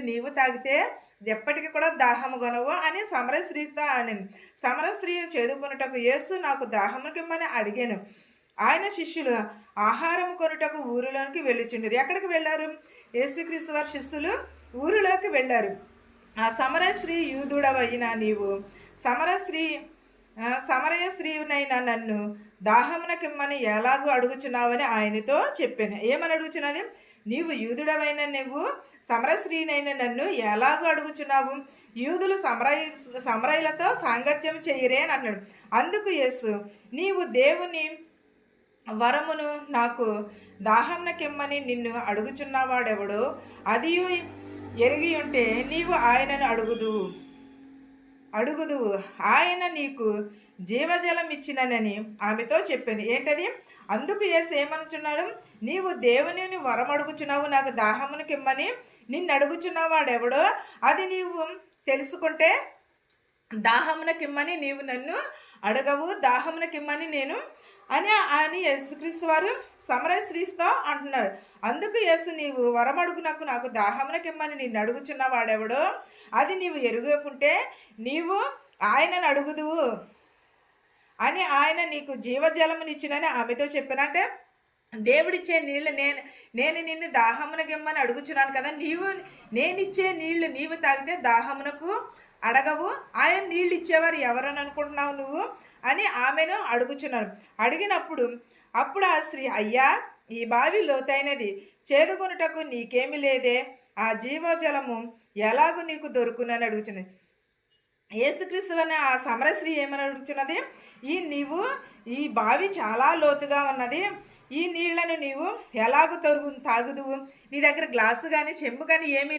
నీవు తాగితే ఎప్పటికి కూడా దాహము గొనవు అని సమర స్త్రీతో అనింది. సమర స్త్రీ చేదుకొనుటకు యేసు నాకు దాహముకిమ్మని అడిగాను. ఆయన శిష్యులు ఆహారం కొనుటకు ఊరిలోనికి వెళ్ళుచుండరు. ఎక్కడికి వెళ్ళారు? యేసుక్రీస్తు వారి శిష్యులు ఊరిలోకి వెళ్ళారు. ఆ సమరయ స్త్రీ యూదుడవైన నీవు సమరయ స్త్రీనైనా నన్ను దాహమునకిమ్మని ఎలాగూ అడుగుచున్నావని ఆయనతో చెప్పాను. ఏమని అడుగుచున్నది? నీవు యూదుడవైన నువ్వు సమరస్త్రీనైన నన్ను ఎలాగూ అడుగుచున్నావు? యూదులు సమరయులతో సాంగత్యం చెయ్యరే అని అన్నాడు. అందుకు యేసు, నీవు దేవుని వరమును నాకు దాహంనకిమ్మని నిన్ను అడుగుచున్నవాడెవడో అది ఎరిగి ఉంటే నీవు ఆయనను అడుగుదువు, ఆయన నీకు జీవజలం ఇచ్చినని ఆమెతో చెప్పింది. ఏంటది? అందుకు యేసు ఏమనుచున్నాడు? నీవు దేవుని వరం అడుగుచున్నావు, నాకు దాహమునకిమ్మని నిన్ను అడుగుచున్నవాడెవడో అది నీవు తెలుసుకుంటే దాహమునకిమ్మని నీవు నన్ను అడగవు, దాహమునకిమ్మని నేను అని యేసుక్రీస్తు వారు సమరయ స్త్రీతో అంటున్నాడు. అందుకు యేసు, నీవు వరమడుగునకు నాకు దాహమునకిమ్మని నిన్ను అడుగుచున్నవాడెవడో అది నీవు ఎరుగకుంటే నీవు ఆయనను అడుగుదువు అని ఆయన నీకు జీవజలమునిచ్చినని ఆమెతో చెప్పానంటే దేవుడిచ్చే నీళ్ళు నేను నిన్ను దాహమునకిమ్మని అడుగుచున్నాను కదా, నేనిచ్చే నీళ్లు నీవు తాగితే దాహమునకు అడగవు. ఆయన నీళ్ళు ఇచ్చేవారు ఎవరని అనుకుంటున్నావు నువ్వు అని ఆమెను అడుగుచున్నాను. అడిగినప్పుడు ఆ స్త్రీ, అయ్యా, ఈ బావి లోతైనది, చేదుకొనుటకు నీకేమి లేదే, ఆ జీవజలము ఎలాగూ నీకు దొరుకునని అడుగుచున్నది. యేసుక్రీస్తు అనే ఆ సమర స్త్రీ ఏమని అడుగుచున్నది? ఈ బావి చాలా లోతుగా ఉన్నది, ఈ నీళ్లను నీవు ఎలాగూ తాగుదువు? నీ దగ్గర గ్లాసు కానీ చెంబు కానీ ఏమి